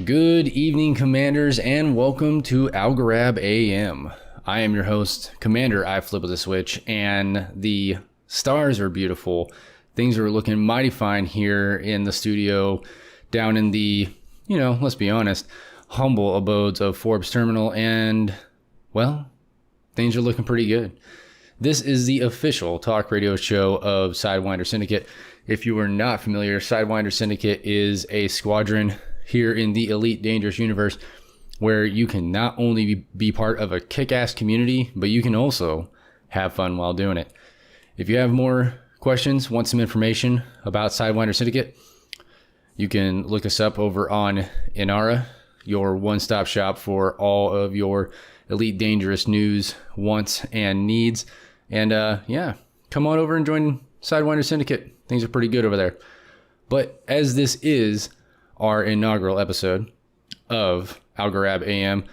Good evening, Commanders, and welcome to Algorab AM. I am your host, Commander IFlippaDaSwitch, and the stars are beautiful. Things are looking mighty fine here in the studio, down in the, let's be honest, humble abodes of Forbes Terminal, and, well, things are looking pretty good. This is the official talk radio show of Sidewinder Syndicate. If you are not familiar, Sidewinder Syndicate is a squadron here in the Elite Dangerous universe where you can not only be part of a kick-ass community, but you can also have fun while doing it. If you have more questions, want some information about Sidewinder Syndicate, you can look us up over on Inara, your one-stop shop for all of your Elite Dangerous news, wants, and needs. And come on over and join Sidewinder Syndicate. Things are pretty good over there. But as this is our inaugural episode of Algorab AM,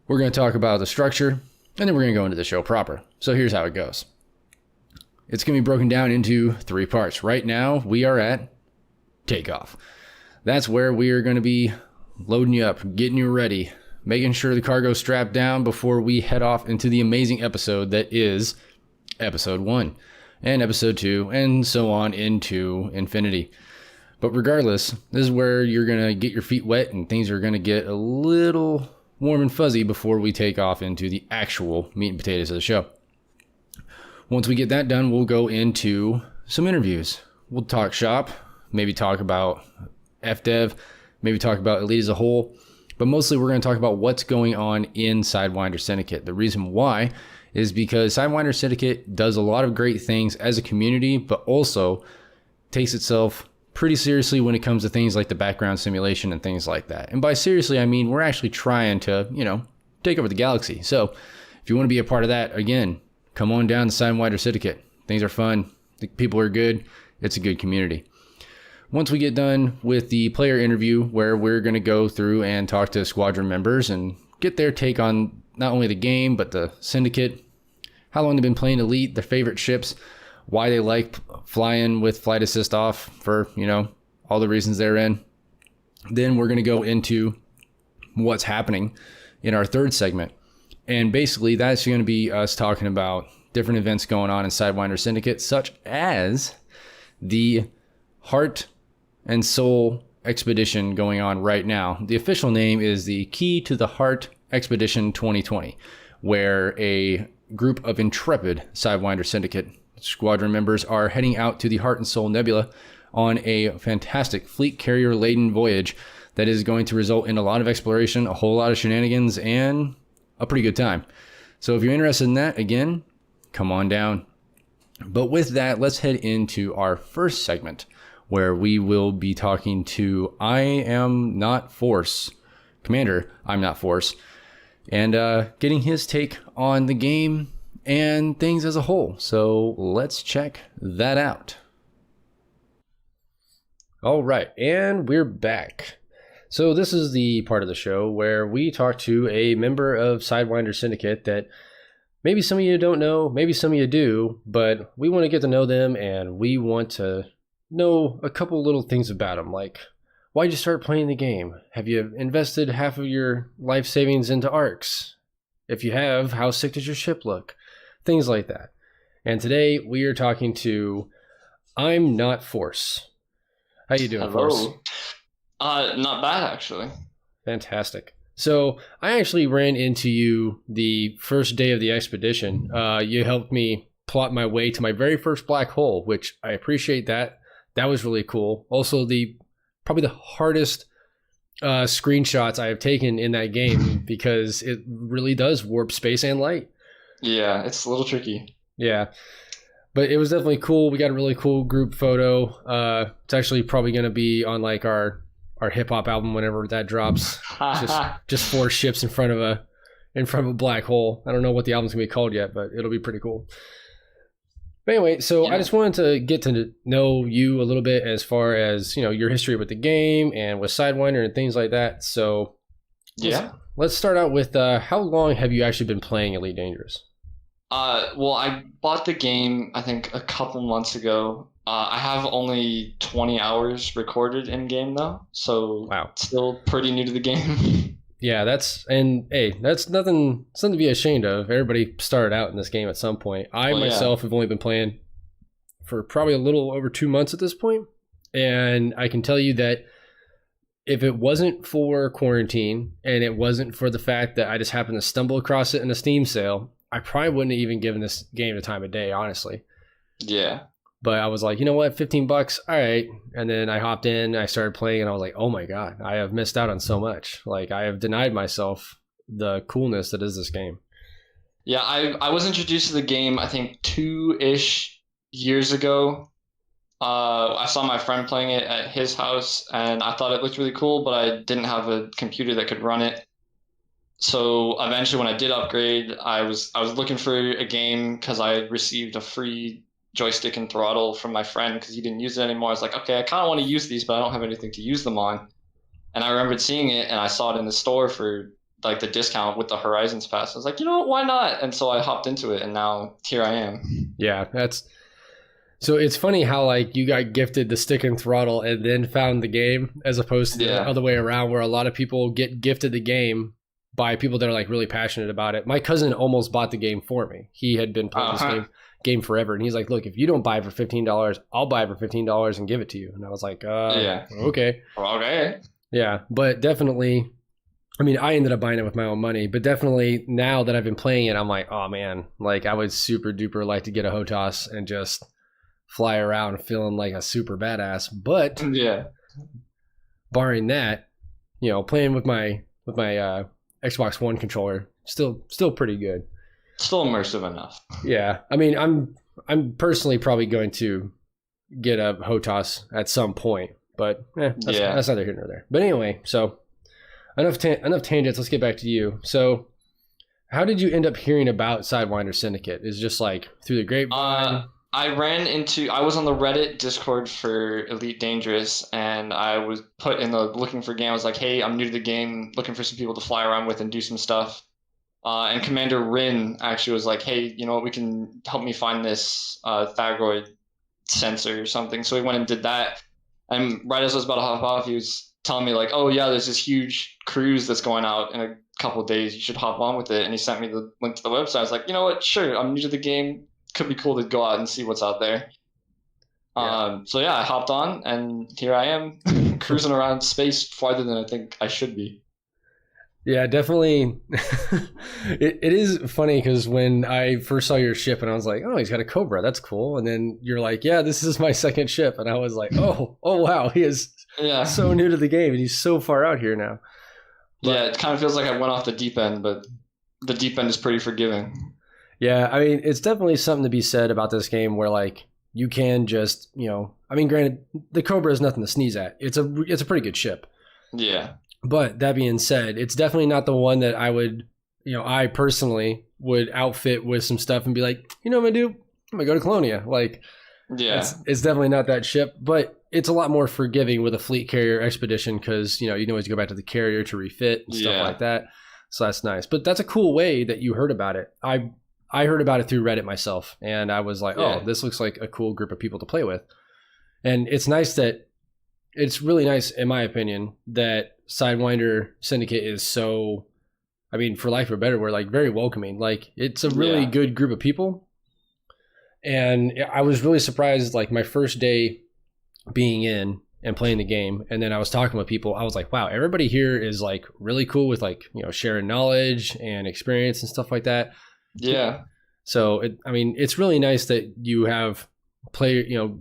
we're going to talk about the structure, and then we're going to go into the show proper. So here's how it goes. It's going to be broken down into three parts. Right now, we are at takeoff. That's where we are going to be loading you up, getting you ready, making sure the cargo's strapped down before we head off into the amazing episode that is episode 1 and episode 2 and so on into infinity. But regardless, this is where you're going to get your feet wet and things are going to get a little warm and fuzzy before we take off into the actual meat and potatoes of the show. Once we get that done, we'll go into some interviews. We'll talk shop, maybe talk about FDev, maybe talk about Elite as a whole, but mostly we're going to talk about what's going on in Sidewinder Syndicate. The reason why is because Sidewinder Syndicate does a lot of great things as a community, but also takes itself pretty seriously when it comes to things like the background simulation and things like that. And by seriously, I mean we're actually trying to, take over the galaxy. So if you want to be a part of that, again, come on down to Sidewinder Syndicate. Things are fun. The people are good. It's a good community. Once we get done with the player interview, where we're going to go through and talk to squadron members and get their take on not only the game, but the Syndicate, how long they've been playing Elite, their favorite ships, why they like flying with flight assist off for, all the reasons they're in. Then we're going to go into what's happening in our third segment. And basically that's going to be us talking about different events going on in Sidewinder Syndicate, such as the Heart and Soul Expedition going on right now. The official name is the Key to the Heart Expedition 2020, where a group of intrepid Sidewinder Syndicate squadron members are heading out to the Heart and Soul Nebula on a fantastic fleet carrier laden voyage that is going to result in a lot of exploration, a whole lot of shenanigans, and a pretty good time. So if you're interested in that, again, come on down. But with that, let's head into our first segment, where we will be talking to ImNotForce, Commander ImNotForce, and getting his take on the game and things as a whole. So let's check that out. All right, and we're back. So this is the part of the show where we talk to a member of Sidewinder Syndicate that maybe some of you don't know, maybe some of you do, but we want to get to know them, and we want to know a couple little things about them, like why'd you start playing the game? Have you invested half of your life savings into ARCs? If you have, how sick does your ship look? Things like that. And today we are talking to ImNotForce. How you doing, Hello. Force? Not bad, actually. Fantastic. So I actually ran into you the first day of the expedition. You helped me plot my way to my very first black hole, which I appreciate that. That was really cool. Also, probably the hardest screenshots I have taken in that game, because it really does warp space and light. Yeah, it's a little tricky. Yeah, but it was definitely cool. We got a really cool group photo. It's actually probably going to be on like our hip hop album whenever that drops. just 4 ships in front of a black hole. I don't know what the album's gonna be called yet, but it'll be pretty cool. But anyway, so yeah. I just wanted to get to know you a little bit as far as, your history with the game and with Sidewinder and things like that. So let's start out with how long have you actually been playing Elite Dangerous? Well, I bought the game, I think, a couple months ago. I have only 20 hours recorded in game though, so Wow. still pretty new to the game. Yeah, that's nothing to be ashamed of. Everybody started out in this game at some point. I Well, yeah. myself have only been playing for probably a little over 2 months at this point, and I can tell you that if it wasn't for quarantine and it wasn't for the fact that I just happened to stumble across it in a Steam sale, I probably wouldn't have even given this game the time of day, honestly. Yeah. But I was like, you know what, $15, all right. And then I hopped in, I started playing, and I was like, oh my God, I have missed out on so much. Like, I have denied myself the coolness that is this game. Yeah, I was introduced to the game, I think 2-ish years ago. I saw my friend playing it at his house, and I thought it looked really cool, but I didn't have a computer that could run it. So eventually, when I did upgrade, I was looking for a game because I had received a free joystick and throttle from my friend because he didn't use it anymore. I was like, okay, I kind of want to use these, but I don't have anything to use them on. And I remembered seeing it, and I saw it in the store for like the discount with the Horizons Pass. I was like, you know what, why not? And so I hopped into it, and now here I am. Yeah, so it's funny how like you got gifted the stick and throttle and then found the game, as opposed to the other way around, where a lot of people get gifted the game by people that are like really passionate about it. My cousin almost bought the game for me. He had been playing this game forever, and he's like, look, if you don't buy it for $15, I'll buy it for $15 and give it to you. And I was like, okay. Yeah, but definitely, I mean, I ended up buying it with my own money, but definitely now that I've been playing it, I'm like, oh man, like I would super duper like to get a HOTAS and just fly around feeling like a super badass. But yeah, barring that, you know, playing with my Xbox One controller, still pretty good. Still immersive enough. Yeah, I mean, I'm personally probably going to get a HOTAS at some point, but that's neither here nor there. But anyway, so enough tangents. Let's get back to you. So, how did you end up hearing about Sidewinder Syndicate? Is it just like through the grapevine? I was on the Reddit Discord for Elite Dangerous, and I was put in the looking for game. I was like, hey, I'm new to the game, looking for some people to fly around with and do some stuff. And Commander Rin actually was like, hey, you know what, we can help me find this Thyroid sensor or something. So we went and did that. And right as I was about to hop off, he was telling me like, oh yeah, there's this huge cruise that's going out in a couple of days. You should hop on with it. And he sent me the link to the website. I was like, you know what, sure, I'm new to the game. Could be cool to go out and see what's out there. So yeah, I hopped on, and here I am cruising around space farther than I think I should be. Yeah, definitely. It is funny because when I first saw your ship and I was like, oh, he's got a Cobra, that's cool. And then you're like, yeah, this is my second ship. And I was like, oh wow, he is so new to the game and he's so far out here now. But, yeah, it kind of feels like I went off the deep end, but the deep end is pretty forgiving. Yeah, I mean, it's definitely something to be said about this game where like you can just, you know, I mean, granted, the Cobra is nothing to sneeze at. It's a pretty good ship. Yeah. But that being said, it's definitely not the one that I personally would outfit with some stuff and be like, you know what I'm going to do? I'm going to go to Colonia. Like, yeah, it's definitely not that ship, but it's a lot more forgiving with a fleet carrier expedition because, you know, you can always go back to the carrier to refit and stuff like that. So that's nice. But that's a cool way that you heard about it. I heard about it through Reddit myself, and I was like, oh, this looks like a cool group of people to play with. And it's really nice, in my opinion, that Sidewinder Syndicate is so, I mean, for lack of a better word, like very welcoming. Like it's a really good group of people. And I was really surprised, like my first day being in and playing the game. And then I was talking with people. I was like, wow, everybody here is like really cool with like, you know, sharing knowledge and experience and stuff like that. Yeah. So it's really nice that you have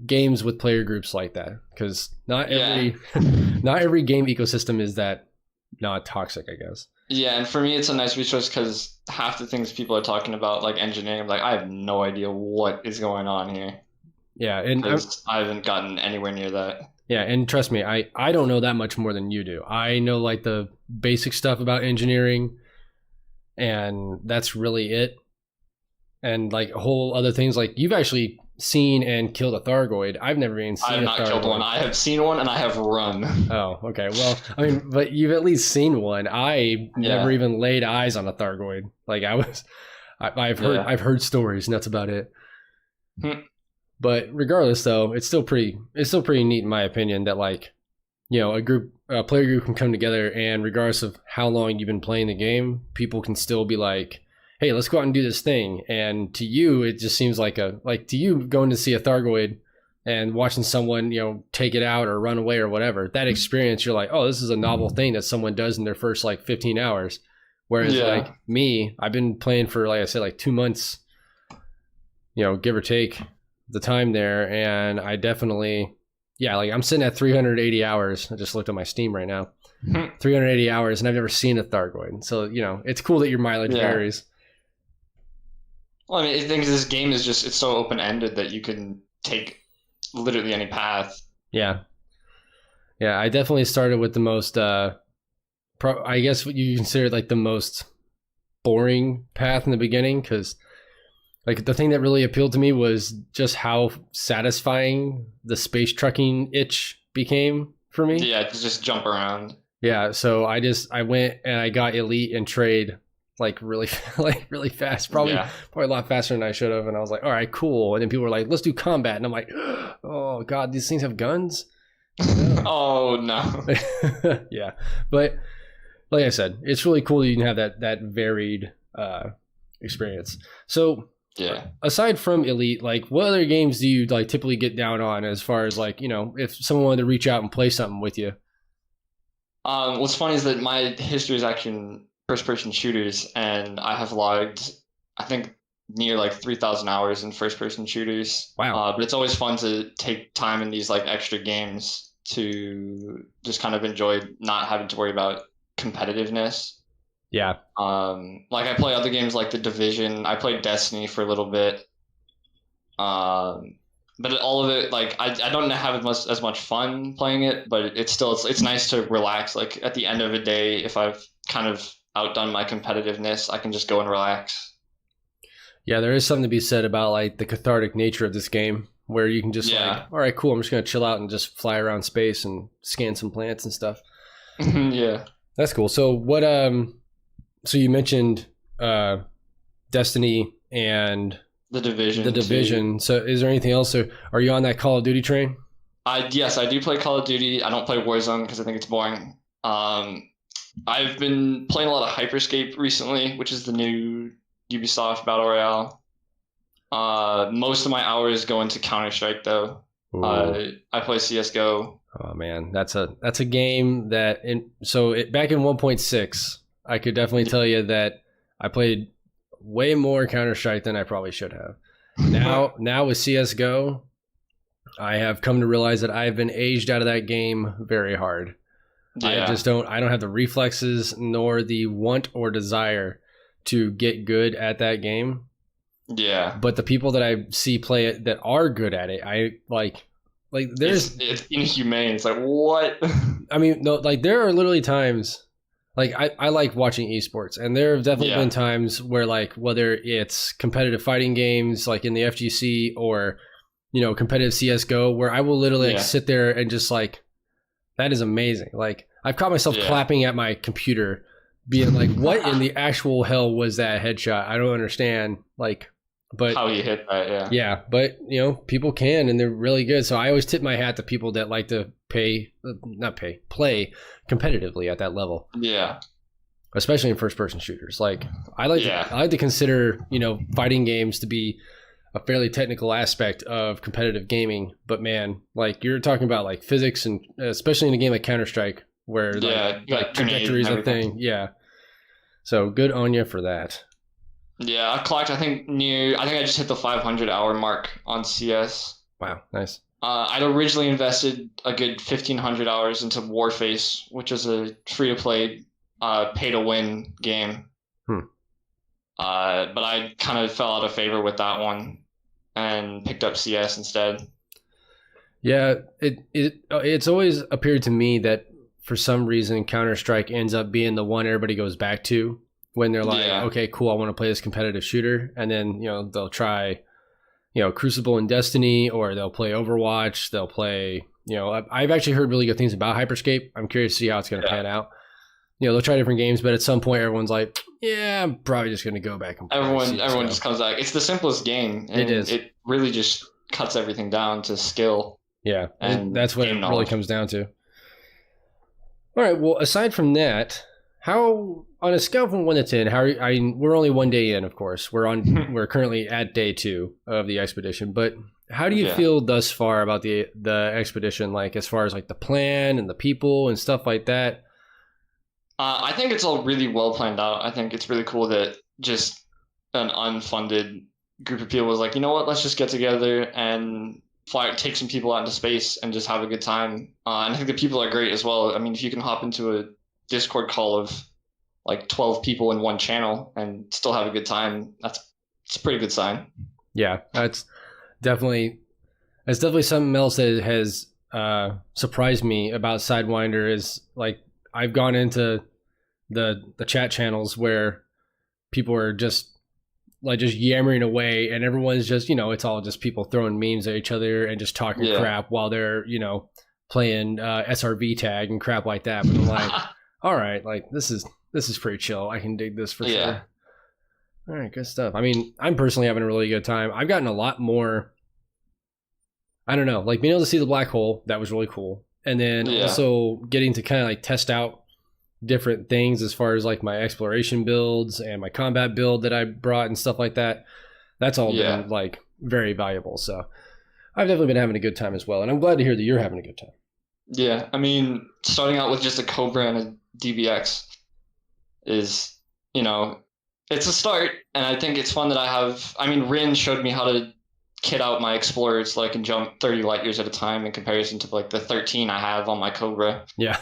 games with player groups like that, because not every game ecosystem is that not toxic, I guess. Yeah, and for me, it's a nice resource because half the things people are talking about, like engineering, like I have no idea what is going on here. Yeah, and I haven't gotten anywhere near that. Yeah, and trust me, I don't know that much more than you do. I know like the basic stuff about engineering, and that's really it. And like whole other things, like you've actually seen and killed a Thargoid. I've never even seen a Thargoid. I have not killed one. I have seen one and I have run. Oh, okay. Well, I mean, but you've at least seen one. I never even laid eyes on a Thargoid. Like I've heard stories, and that's about it. But regardless, though, it's still pretty neat in my opinion that like, a player group can come together, and regardless of how long you've been playing the game, people can still be like, hey, let's go out and do this thing. And to you, it just seems like to you going to see a Thargoid and watching someone, take it out or run away or whatever, that experience, you're like, oh, this is a novel thing that someone does in their first like 15 hours. Whereas like me, I've been playing for, like I said, like 2 months, give or take the time there. And I definitely, like I'm sitting at 380 hours. I just looked at my Steam right now, 380 hours, and I've never seen a Thargoid. So, it's cool that your mileage varies. Well, I mean, I think this game is it's so open-ended that you can take literally any path. Yeah. I definitely started with the most, I guess what you consider like the most boring path in the beginning, because like the thing that really appealed to me was just how satisfying the space trucking itch became for me. Yeah, to just jump around. Yeah, so I went and I got elite and trade like really fast, probably a lot faster than I should have. And I was like, all right, cool. And then people were like, let's do combat. And I'm like, oh God, these things have guns? Oh no. Yeah. But like I said, it's really cool that you can have that varied experience. So aside from Elite, like what other games do you like typically get down on as far as like, if someone wanted to reach out and play something with you? What's funny is that my history is actually in first-person shooters, and I have logged, I think, near like 3,000 hours in first-person shooters. Wow! But it's always fun to take time in these like extra games to just kind of enjoy not having to worry about competitiveness. Yeah. Like I play other games like The Division. I played Destiny for a little bit. But all of it, like I don't have as much fun playing it, but it's nice to relax. Like at the end of a day, if I've kind of outdone my competitiveness, I can just go and relax. Yeah, there is something to be said about like the cathartic nature of this game, where you can just like, all right, cool, I'm just gonna chill out and just fly around space and scan some plants and stuff. Yeah, that's cool. So what? So you mentioned Destiny and The Division. The Division. Too. So is there anything else? Or are you on that Call of Duty train? Yes, I do play Call of Duty. I don't play Warzone because I think it's boring. I've been playing a lot of Hyperscape recently, which is the new Ubisoft Battle Royale. Most of my hours go into Counter-Strike, though. I play CSGO. Oh, man. That's a game that... back in 1.6, I could definitely tell you that I played way more Counter-Strike than I probably should have. Now with CSGO, I have come to realize that I've been aged out of that game very hard. Yeah. I don't have the reflexes nor the want or desire to get good at that game. Yeah. But the people that I see play it that are good at it, I like there's it's inhumane. It's like, what? I mean, no, like there are literally times like I like watching esports, and there have definitely been times where like whether it's competitive fighting games like in the FGC or competitive CS:GO, where I will literally like sit there and just like, that is amazing. Like I've caught myself clapping at my computer being like, what in the actual hell was that headshot? I don't understand. Like, but how you hit that, yeah, but people can, and they're really good. So I always tip my hat to people that like to play competitively at that level. Yeah, especially in first-person shooters. Like I like to consider fighting games to be a fairly technical aspect of competitive gaming. But man, like you're talking about like physics, and especially in a game like Counter-Strike, where like trajectory is a thing. Yeah. So good on you for that. Yeah, I clocked, I think I just hit the 500-hour mark on CS. Wow, nice. I'd originally invested a good 1,500 hours into Warface, which is a free-to-play, pay-to-win game. But I kind of fell out of favor with that one and picked up CS instead. Yeah, it's always appeared to me that for some reason Counter-Strike ends up being the one everybody goes back to when they're like, okay, cool, I want to play this competitive shooter. And then, they'll try, Crucible and Destiny, or they'll play Overwatch. They'll play, I've actually heard really good things about Hyperscape. I'm curious to see how it's going to pan out. They'll try different games, but at some point everyone's like, yeah, I'm probably just going to go back and play Everyone just comes back. It's the simplest game. And it is. It really just cuts everything down to skill. Yeah, And that's what it game really knowledge. comes down to. All right. Well, aside from that, how on a scale from 1 to 10, how are you, I mean, we're only 1 day in, of course. We're currently at day 2 of the expedition, but how do you Yeah. feel thus far about the expedition? Like as far as like the plan and the people and stuff like that. I think it's all really well planned out. I think it's really cool that just an unfunded group of people was like, you know what, let's just get together and take some people out into space and just have a good time. And I think the people are great as well. I mean, if you can hop into a Discord call of like 12 people in one channel and still have a good time, it's a pretty good sign. Yeah, that's definitely something else that has surprised me about Sidewinder is like I've gone into the chat channels where people are just yammering away and everyone's just, it's all just people throwing memes at each other and just talking crap while they're, playing SRV tag and crap like that. But I'm like, all right, like this is pretty chill. I can dig this for sure. All right, good stuff. I mean, I'm personally having a really good time. I've gotten a lot more, I don't know, like being able to see the black hole, that was really cool. And then also getting to kind of like test out different things as far as like my exploration builds and my combat build that I brought and stuff like that. That's all been like very valuable. So I've definitely been having a good time as well. And I'm glad to hear that you're having a good time. Yeah, I mean, starting out with just a Cobra and a DBX is, it's a start. And I think it's fun that Rin showed me how to kit out my Explorer so I can jump 30 light years at a time in comparison to like the 13 I have on my Cobra. Yeah.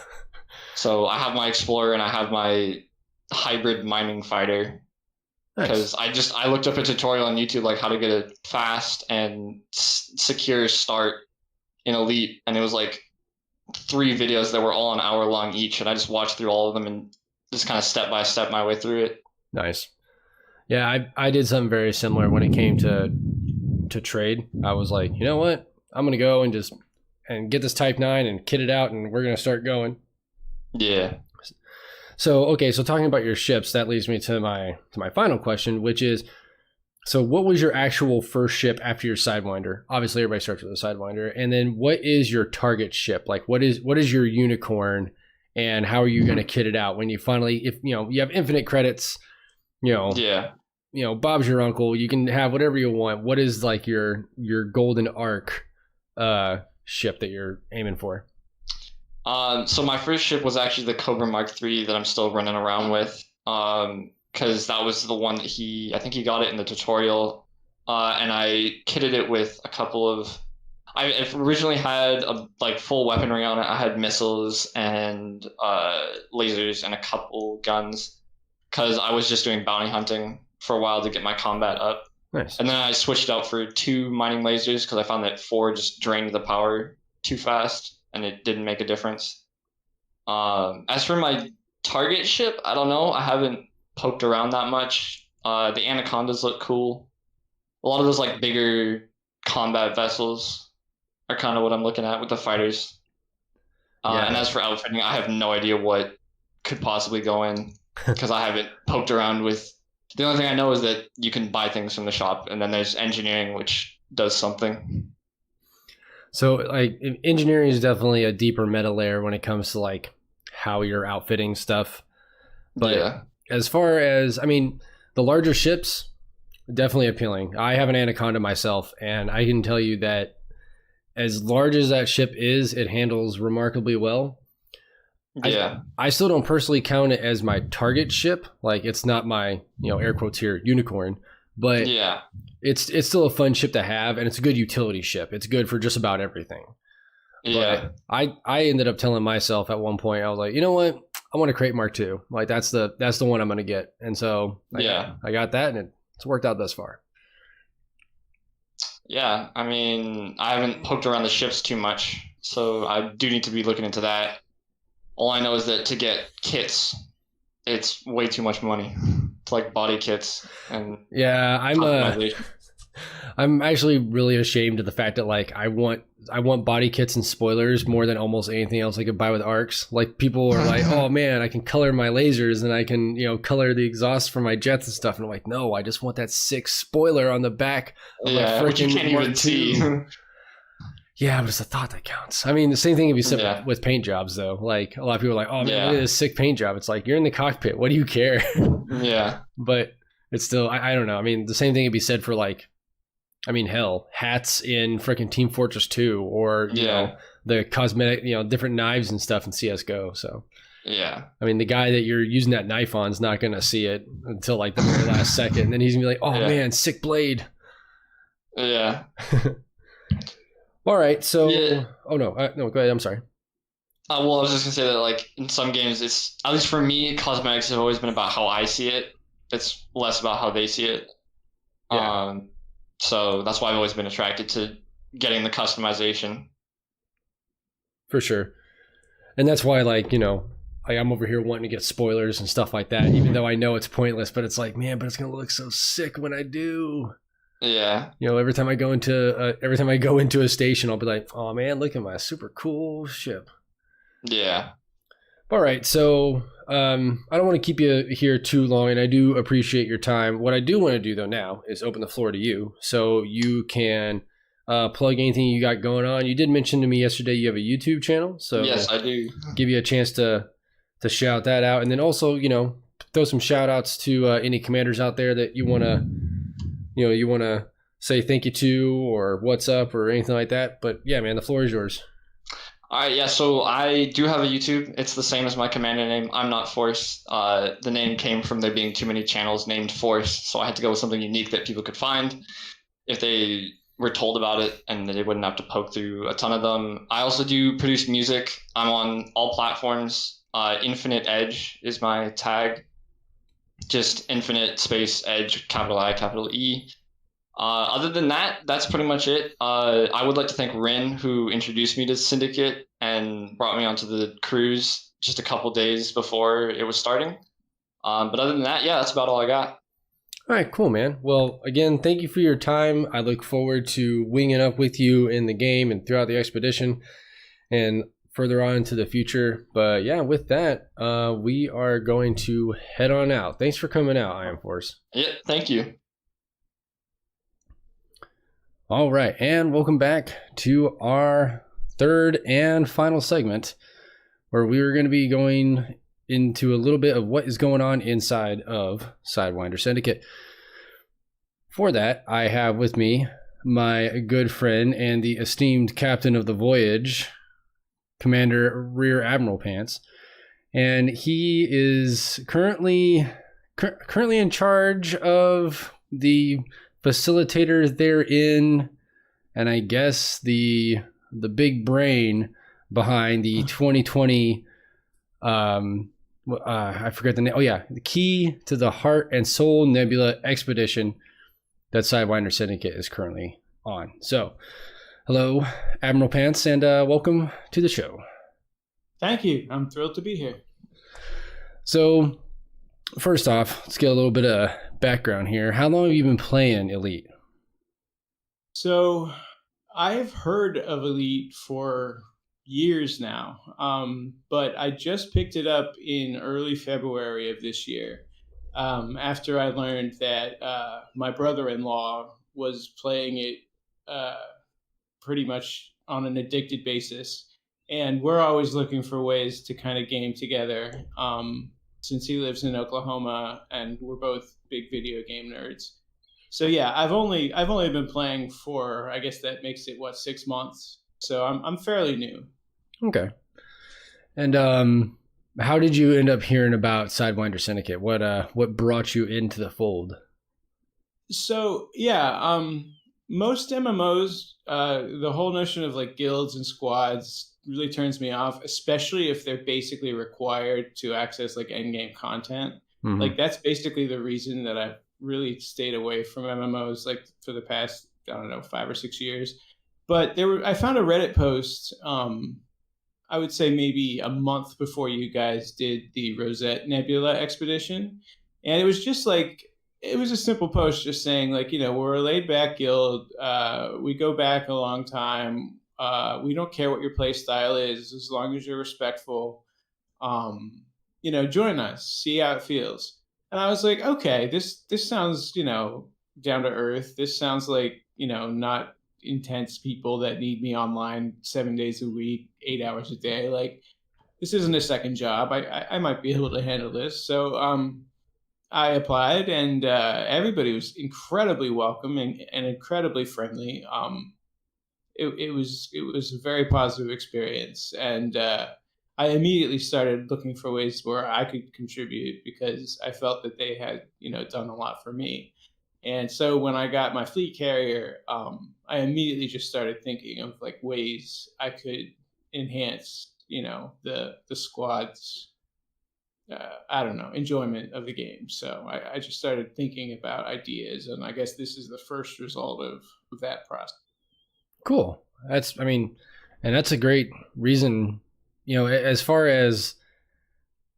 So I have my Explorer and I have my hybrid mining fighter. Because I looked up a tutorial on YouTube like how to get a fast and secure start in Elite, and it was like 3 videos that were all an hour long each, and I just watched through all of them and just kind of step by step my way through it. Nice. Yeah, I did something very similar when it came to trade. I was like, you know what? I'm gonna go and just get this Type 9 and kit it out, and we're gonna start going. Yeah. So talking about your ships, that leads me to my final question, which is, so what was your actual first ship after your Sidewinder? Obviously, everybody starts with a Sidewinder, and then what is your target ship? Like, what is your unicorn, and how are you going to kit it out when you finally, if you have infinite credits, Bob's your uncle, you can have whatever you want. What is like your golden arc ship that you're aiming for? So my first ship was actually the Cobra Mark III that I'm still running around with, because that was the one that I think he got it in the tutorial, and I kitted it with a couple of, I originally had a full weaponry on it. I had missiles and lasers and a couple guns, because I was just doing bounty hunting for a while to get my combat up. Nice. And then I switched out for 2 mining lasers because I found that 4 just drained the power too fast. And it didn't make a difference. As for my target ship, I don't know. I haven't poked around that much. The Anacondas look cool. A lot of those bigger combat vessels are kind of what I'm looking at with the fighters. And as for outfitting, I have no idea what could possibly go in because I haven't poked around with. The only thing I know is that you can buy things from the shop, and then there's engineering, which does something. So like engineering is definitely a deeper meta layer when it comes to like how you're outfitting stuff. But as far as, the larger ships, definitely appealing. I have an Anaconda myself, and I can tell you that as large as that ship is, it handles remarkably well. Yeah. I still don't personally count it as my target ship. Like it's not my, air quotes here, unicorn. But it's still a fun ship to have, and it's a good utility ship. It's good for just about everything. Yeah. But I ended up telling myself at one point, I was like, you know what? I want to create Mark II. Like that's the one I'm going to get. And so I got that, and it's worked out thus far. Yeah. I haven't poked around the ships too much, so I do need to be looking into that. All I know is that to get kits, it's way too much money. It's like body kits and I'm actually really ashamed of the fact that like I want body kits and spoilers more than almost anything else I could buy with arcs. Like people are like, oh man, I can color my lasers and I can, color the exhaust for my jets and stuff. And I'm like, no, I just want that sick spoiler on the back of my which you freaking can't even see. Yeah, but it's a thought that counts. I mean, the same thing can be said with paint jobs, though. Like, a lot of people are like, oh, man, look at this sick paint job. It's like, you're in the cockpit. What do you care? Yeah. But it's still, I don't know. I mean, the same thing can be said for, like, I mean, hell, hats in freaking Team Fortress 2 or, you know, the cosmetic, different knives and stuff in CSGO. So, yeah. I mean, the guy that you're using that knife on is not going to see it until, like, the very last second. And then he's going to be like, oh, man, sick blade. Yeah. All right, so oh no, no, go ahead. I'm sorry. Well, I was just gonna say that like in some games, it's at least for me, cosmetics have always been about how I see it. It's less about how they see it. Yeah. So that's why I've always been attracted to getting the customization. For sure, and that's why like I'm over here wanting to get spoilers and stuff like that, even though I know it's pointless. But it's like, man, but it's gonna look so sick when I do. Yeah. Every time I go into a station, I'll be like, oh man, look at my super cool ship. Yeah. All right. So I don't want to keep you here too long, and I do appreciate your time. What I do want to do though now is open the floor to you, so you can plug anything you got going on. You did mention to me yesterday you have a YouTube channel, so yes, I do. Give you a chance to shout that out, and then also throw some shout outs to any commanders out there that you want to. You want to say thank you to or what's up or anything like that. But yeah, man, the floor is yours. All right, yeah, so I do have a YouTube. It's the same as my commander name, ImNotForce. The name came from there being too many channels named Force, so I had to go with something unique that people could find if they were told about it and they wouldn't have to poke through a ton of them. I also do produce music. I'm on all platforms. Infinite Edge is my tag. Just infinite space edge, capital I, capital E. Other than that, that's pretty much it. I would like to thank Rin, who introduced me to Syndicate and brought me onto the cruise just a couple days before it was starting. But other than that, yeah, that's about all I got. All right, cool, man. Well, again, thank you for your time. I look forward to winging up with you in the game and throughout the expedition and further on into the future. But yeah, with that, we are going to head on out. Thanks for coming out, ImForce. Yeah, thank you. All right, and welcome back to our third and final segment, where we are going to be going into a little bit of what is going on inside of Sidewinder Syndicate. For that, I have with me my good friend and the esteemed captain of the voyage, Commander RearAdmiralPants, and he is currently in charge of the facilitator therein, and I guess the big brain behind the 2020 I forget the name. Oh yeah, the Key to the Heart and Soul Nebula expedition that Sidewinder Syndicate is currently on. So hello, Admiral Pants, and welcome to the show. Thank you. I'm thrilled to be here. So, first off, let's get a little bit of background here. How long have you been playing Elite? So, I've heard of Elite for years now, but I just picked it up in early February of this year, after I learned that my brother-in-law was playing it pretty much on an addicted basis. And we're always looking for ways to kind of game together, since he lives in Oklahoma and we're both big video game nerds. So yeah, I've only been playing for, I guess that makes it 6 months. So I'm fairly new. Okay. And how did you end up hearing about Sidewinder Syndicate? What brought you into the fold? So yeah, most MMOs, the whole notion of like guilds and squads really turns me off, especially if they're basically required to access like endgame content. Mm-hmm. Like that's basically the reason that I've really stayed away from MMOs like for the past, I don't know, 5 or 6 years. But I found a Reddit post, I would say maybe a month before you guys did the Rosette Nebula expedition. And it was just like it was a simple post just saying, like, we're a laid back guild. We go back a long time. We don't care what your play style is as long as you're respectful. Join us, see how it feels. And I was like, okay, this sounds, down to earth. This sounds like, not intense people that need me online 7 days a week, 8 hours a day. Like, this isn't a second job. I might be able to handle this. So I applied, and everybody was incredibly welcoming and incredibly friendly. It was a very positive experience, and I immediately started looking for ways where I could contribute because I felt that they had done a lot for me. And so when I got my fleet carrier, I immediately just started thinking of like ways I could enhance the squad's I don't know, enjoyment of the game. So I just started thinking about ideas, and I guess this is the first result of that process. Cool. And that's a great reason, as far as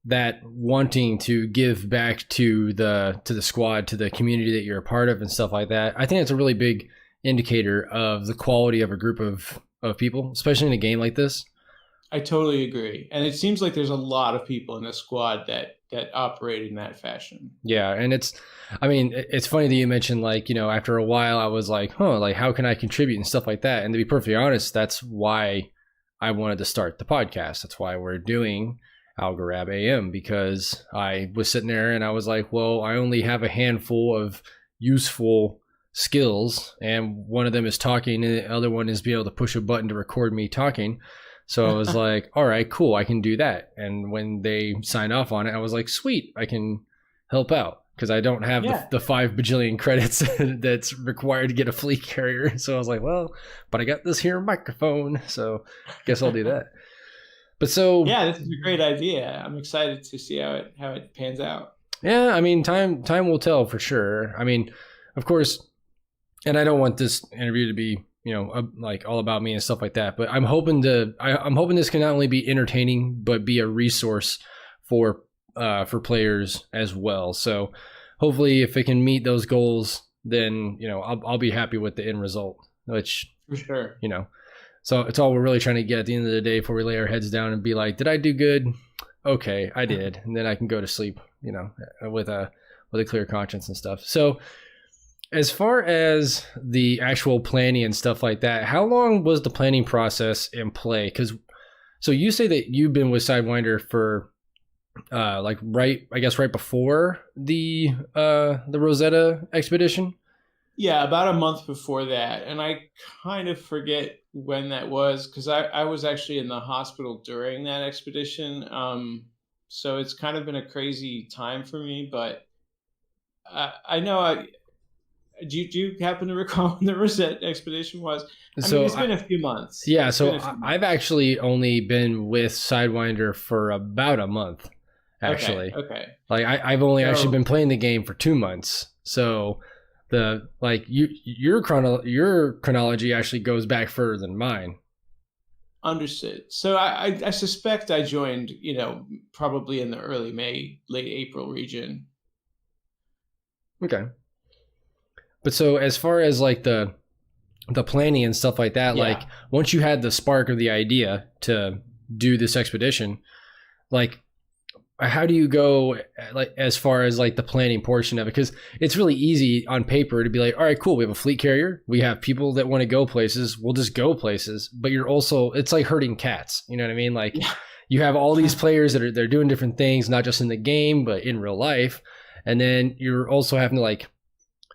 that wanting to give back to the squad, to the community that you're a part of and stuff like that. I think it's a really big indicator of the quality of a group of people, especially in a game like this. I totally agree. And it seems like there's a lot of people in the squad that operate in that fashion. Yeah. And it's funny that you mentioned, like, after a while I was like, like, how can I contribute and stuff like that? And to be perfectly honest, that's why I wanted to start the podcast. That's why we're doing Algorab AM, because I was sitting there and I was like, well, I only have a handful of useful skills, and one of them is talking and the other one is being able to push a button to record me talking. So I was like, all right, cool, I can do that. And when they signed off on it, I was like, sweet, I can help out, because I don't have the 5 bajillion credits that's required to get a fleet carrier. So I was like, well, but I got this here microphone, so I guess I'll do that. But so yeah, this is a great idea. I'm excited to see how it pans out. Yeah, time will tell for sure. Of course, and I don't want this interview to be like all about me and stuff like that, but I'm hoping this can not only be entertaining but be a resource for players as well. So hopefully, if it can meet those goals, then I'll be happy with the end result. Which for sure, So it's all we're really trying to get at the end of the day before we lay our heads down and be like, did I do good? Okay, I did. And then I can go to sleep, with a clear conscience and stuff. So as far as the actual planning and stuff like that, how long was the planning process in play? So you say that you've been with Sidewinder for right before the Rosetta expedition? Yeah, about a month before that. And I kind of forget when that was, because I was actually in the hospital during that expedition. So it's kind of been a crazy time for me, but I know do you happen to recall when the Rosetta expedition was? It's been a few months. Yeah, I've actually only been with Sidewinder for about a month, actually. Okay. Like I've only actually been playing the game for 2 months. So your chronology actually goes back further than mine. Understood. So I suspect I joined, probably in the early May, late April region. Okay. But so as far as like the planning and stuff like that, like once you had the spark of the idea to do this expedition, like how do you go like as far as like the planning portion of it? Because it's really easy on paper to be like, all right, cool, we have a fleet carrier, we have people that want to go places, we'll just go places. But you're also, it's like herding cats, you know what I mean? Like you have all these players that they're doing different things, not just in the game but in real life. And then you're also having to like,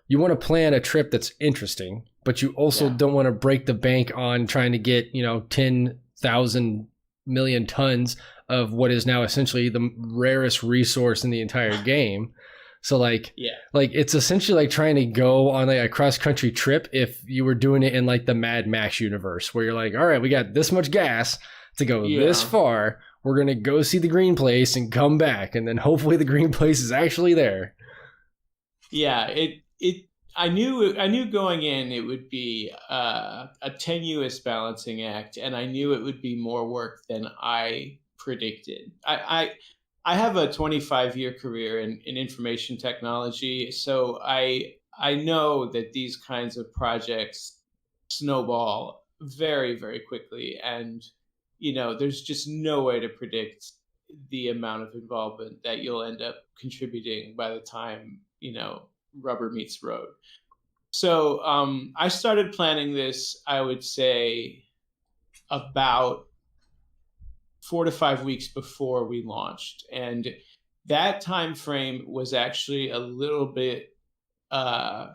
you want to plan a trip that's interesting, but you also don't want to break the bank on trying to get 10,000 million tons of what is now essentially the rarest resource in the entire game. So like it's essentially like trying to go on like a cross country trip if you were doing it in like the Mad Max universe, where you're like, all right, we got this much gas to go this far. We're going to go see the green place and come back. And then hopefully the green place is actually there. Yeah. I knew going in it would be a tenuous balancing act, and I knew it would be more work than I predicted. I I have a 25-year career in information technology, so I know that these kinds of projects snowball very, very quickly, and there's just no way to predict the amount of involvement that you'll end up contributing by the time rubber meets road. So I started planning this, I would say, about 4 to 5 weeks before we launched, and that time frame was actually a little bit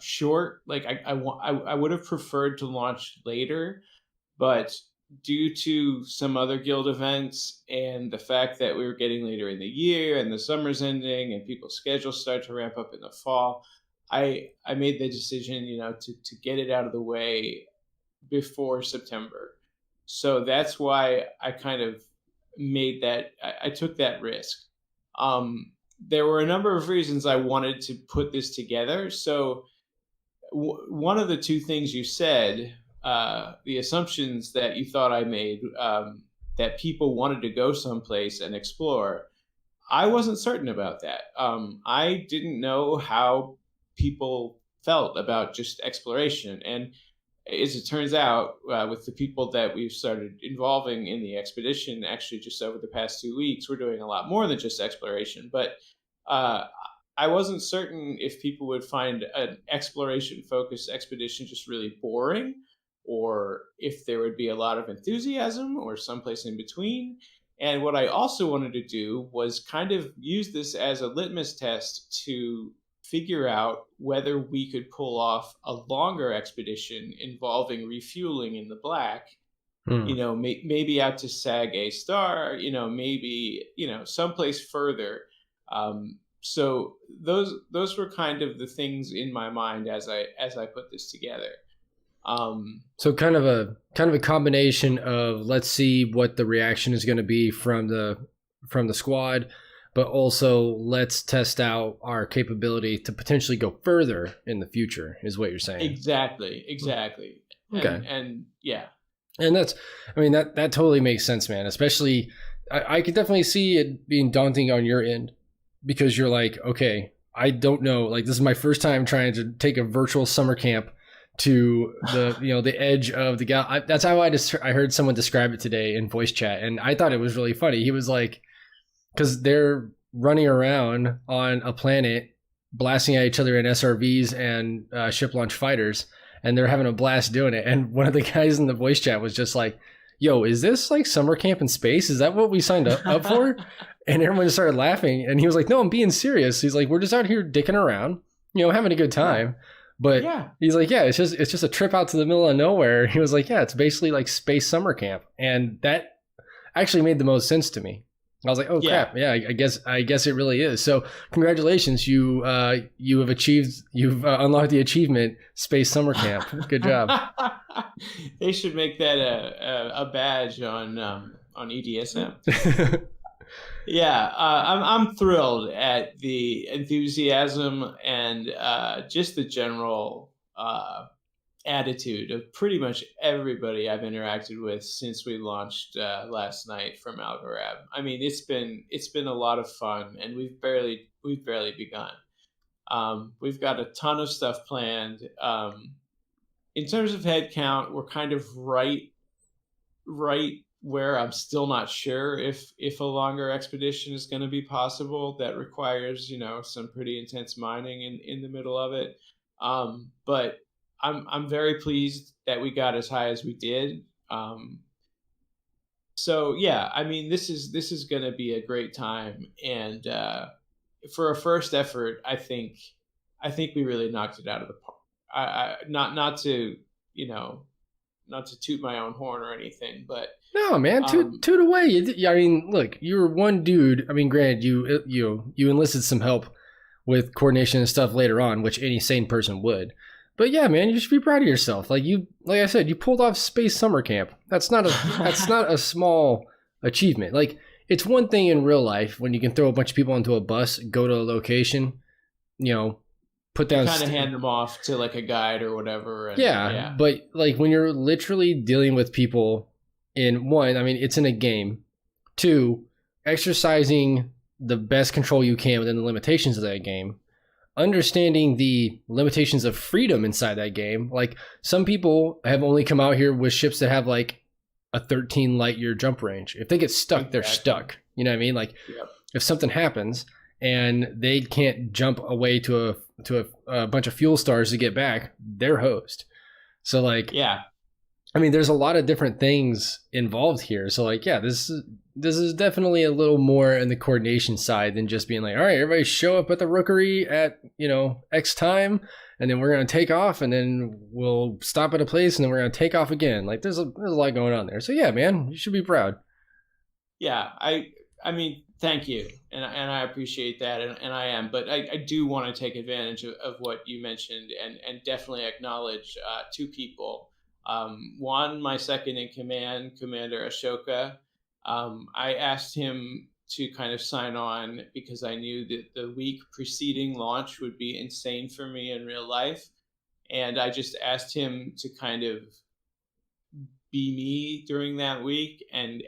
short. Like I would have preferred to launch later, but due to some other guild events and the fact that we were getting later in the year and the summer's ending and people's schedules start to ramp up in the fall, I made the decision, to get it out of the way before September. So that's why I kind of made that, I took that risk. There were a number of reasons I wanted to put this together. So one of the two things you said, the assumptions that you thought I made, that people wanted to go someplace and explore, I wasn't certain about that. I didn't know how people felt about just exploration. And as it turns out, with the people that we've started involving in the expedition, actually just over the past 2 weeks, we're doing a lot more than just exploration. But I wasn't certain if people would find an exploration-focused expedition just really boring, or if there would be a lot of enthusiasm, or someplace in between. And what I also wanted to do was kind of use this as a litmus test to figure out whether we could pull off a longer expedition involving refueling in the black, maybe out to Sag A Star, maybe, someplace further. So those were kind of the things in my mind as I put this together. So kind of a combination of, let's see what the reaction is going to be from the squad, but also let's test out our capability to potentially go further in the future, is what you're saying. Exactly. Okay. And yeah. And that totally makes sense, man. Especially, I could definitely see it being daunting on your end, because you're like, okay, I don't know. Like, this is my first time trying to take a virtual summer camp to the edge of the gal. That's how I heard someone describe it today in voice chat, and I thought it was really funny. He was like, because they're running around on a planet, blasting at each other in SRVs and ship launch fighters, and they're having a blast doing it. And one of the guys in the voice chat was just like, yo, is this like summer camp in space? Is that what we signed up for? And everyone just started laughing. And he was like, no, I'm being serious. He's like, we're just out here dicking around, having a good time. But he's like, yeah, it's just a trip out to the middle of nowhere. He was like, yeah, it's basically like space summer camp. And that actually made the most sense to me. I was like, oh crap, yeah, I guess it really is. So congratulations, you've unlocked the achievement, space summer camp. Good job. They should make that a badge on EDSM. Yeah, I'm thrilled at the enthusiasm and just the general attitude of pretty much everybody I've interacted with since we launched last night from Algorab. I mean, it's been a lot of fun, and we've barely begun. We've got a ton of stuff planned. In terms of head count, we're kind of right where I'm still not sure if a longer expedition is going to be possible. That requires some pretty intense mining in the middle of it. But I'm very pleased that we got as high as we did. So yeah, I mean, this is going to be a great time, and for a first effort, I think we really knocked it out of the park. Not to toot my own horn or anything, but no, man, toot away. I mean, look, you were one dude. I mean, granted, you enlisted some help with coordination and stuff later on, which any sane person would. But yeah, man, you should be proud of yourself. Like I said, you pulled off space summer camp. That's not a small achievement. Like, it's one thing in real life when you can throw a bunch of people onto a bus, go to a location, put down, kind of hand them off to like a guide or whatever. And, yeah, but like when you're literally dealing with people in one, I mean, it's in a game. Two, exercising the best control you can within the limitations of that game, understanding the limitations of freedom inside that game. Like, some people have only come out here with ships that have like a 13 light year jump range. If they get stuck, they're stuck. You know what I mean? Like, if something happens and they can't jump away to a bunch of fuel stars to get back, they're hosed. So like, I mean, there's a lot of different things involved here. So like, this is definitely a little more in the coordination side than just being like, all right, everybody show up at the rookery at, X time, and then we're going to take off, and then we'll stop at a place, and then we're going to take off again. Like, there's a lot going on there. So yeah, man, you should be proud. Yeah, I mean, thank you, and I appreciate that, and I am. But I do want to take advantage of what you mentioned, and definitely acknowledge two people. One, my second in command, Commander Ashoka. I asked him to kind of sign on because I knew that the week preceding launch would be insane for me in real life. And I just asked him to kind of be me during that week. And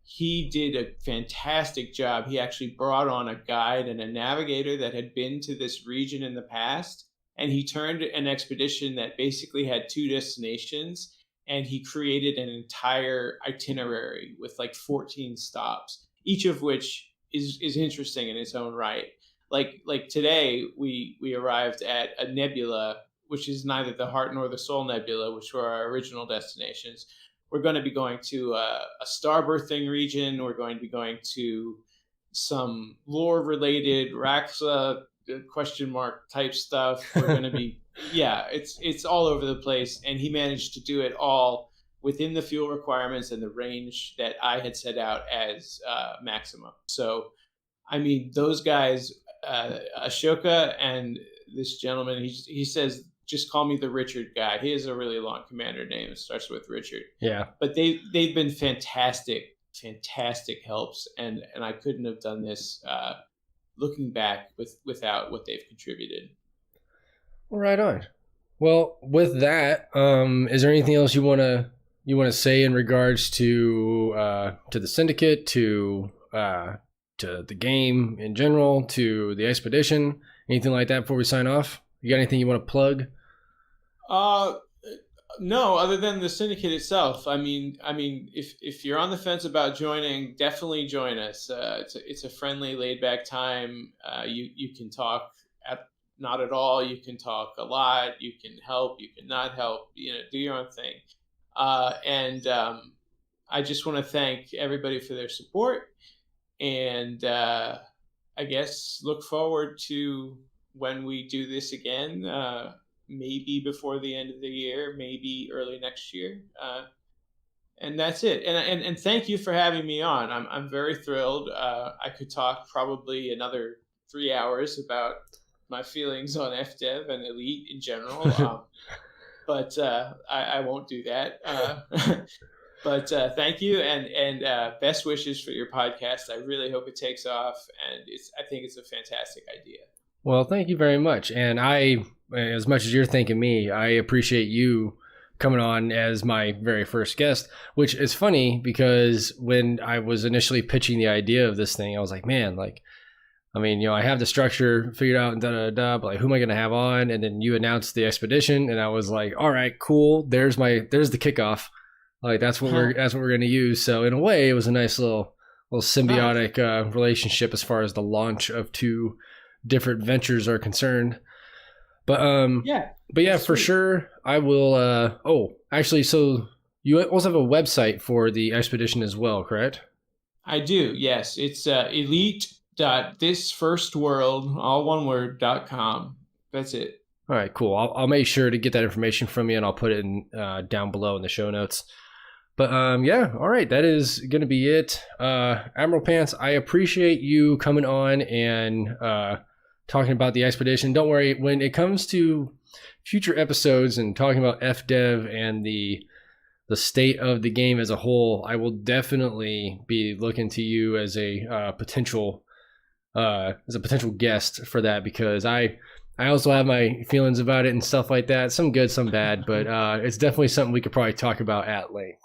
he did a fantastic job. He actually brought on a guide and a navigator that had been to this region in the past. And he turned an expedition that basically had 2 destinations, and he created an entire itinerary with like 14 stops, each of which is interesting in its own right. Like today, we arrived at a nebula, which is neither the Heart nor the Soul Nebula, which were our original destinations. We're going to be going to a star-birthing region. We're going to be going to some lore-related Raxa question mark type stuff. We're going to be it's all over the place, and he managed to do it all within the fuel requirements and the range that I had set out as maximum. So I mean, those guys, Ashoka and this gentleman, he says, just call me the Richard guy. He has a really long commander name. It starts with Richard. Yeah, but they've been fantastic helps, and I couldn't have done this looking back without what they've contributed. Right on. Well, with that, is there anything else you want to say in regards to the syndicate, to the game in general, to the expedition, anything like that before we sign off? You got anything you want to plug? No, other than the syndicate itself. I mean, if you're on the fence about joining, definitely join us. It's a friendly, laid back time. You can talk not at all. You can talk a lot. You can help. You can not help. Do your own thing. And I just want to thank everybody for their support, and I guess look forward to when we do this again. Maybe before the end of the year, maybe early next year. And that's it. And thank you for having me on. I'm very thrilled. I could talk probably another 3 hours about my feelings on FDev and Elite in general. But I won't do that. But thank you, and best wishes for your podcast. I really hope it takes off, and I think it's a fantastic idea. Well, thank you very much. And as much as you're thanking me, I appreciate you coming on as my very first guest, which is funny because when I was initially pitching the idea of this thing, I was like, man, I have the structure figured out and but like, who am I going to have on? And then you announced the expedition, and I was like, all right, cool. There's the kickoff. Like, that's what we're going to use. So in a way, it was a nice little symbiotic relationship as far as the launch of 2 different ventures are concerned. But for sure I will. Actually, so you also have a website for the expedition as well, correct? I do, yes. It's elite.thisfirstworld, all one word, .com. That's it. All right, cool. I'll make sure to get that information from you, and I'll put it in down below in the show notes. But all right, that is going to be it. Admiral Pants, I appreciate you coming on and talking about the expedition. Don't worry, when it comes to future episodes and talking about FDev and the state of the game as a whole, I will definitely be looking to you as a potential guest for that, because I also have my feelings about it and stuff like that. Some good, some bad, but it's definitely something we could probably talk about at length.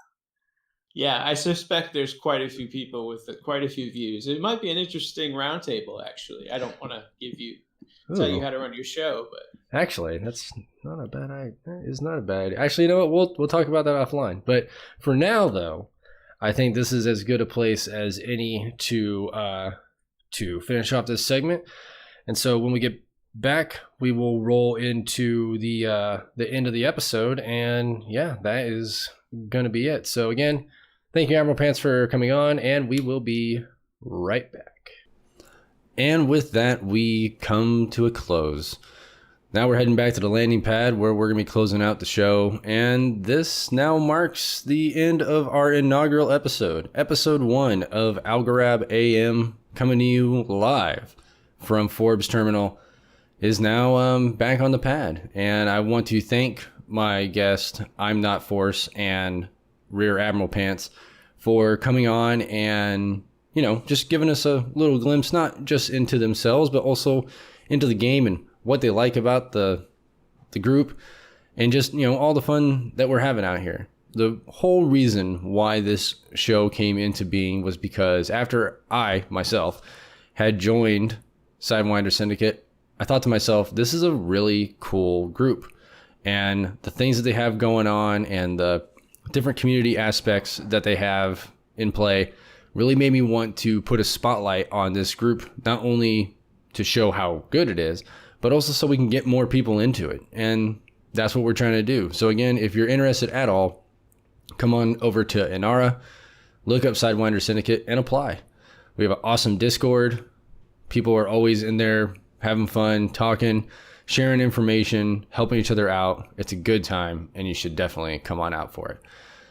Yeah, I suspect there's quite a few people with quite a few views. It might be an interesting roundtable, actually. I don't want to tell you how to run your show, but Actually, that's not a bad idea. That is not a bad idea. Actually, you know what? We'll talk about that offline. But for now, though, I think this is as good a place as any to finish off this segment. And so when we get back, we will roll into the end of the episode, and yeah, that is gonna be it. So again, thank you, Admiral Pants, for coming on, and we will be right back. And with that, we come to a close. Now we're heading back to the landing pad where we're going to be closing out the show. And this now marks the end of our inaugural episode. Episode 1 of Algorab AM, coming to you live from Forbes Terminal, is now back on the pad. And I want to thank my guest, ImNotForce and RearAdmiralPants, for coming on and, you know, just giving us a little glimpse, not just into themselves, but also into the game and what they like about the group, and just, you know, all the fun that we're having out here. The whole reason why this show came into being was because after I, myself, had joined Sidewinder Syndicate, I thought to myself, this is a really cool group. And the things that they have going on and the different community aspects that they have in play really made me want to put a spotlight on this group, not only to show how good it is, but also so we can get more people into it. And that's what we're trying to do. So again, if you're interested at all, come on over to Inara, look up Sidewinder Syndicate, and apply. We have an awesome Discord. People are always in there having fun, talking, sharing information, helping each other out. It's a good time, and you should definitely come on out for it.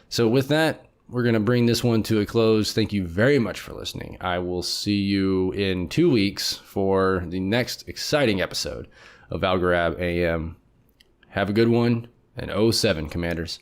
So with that, we're going to bring this one to a close. Thank you very much for listening. I will see you in 2 weeks for the next exciting episode of Algorab AM. Have a good one, and 07, Commanders.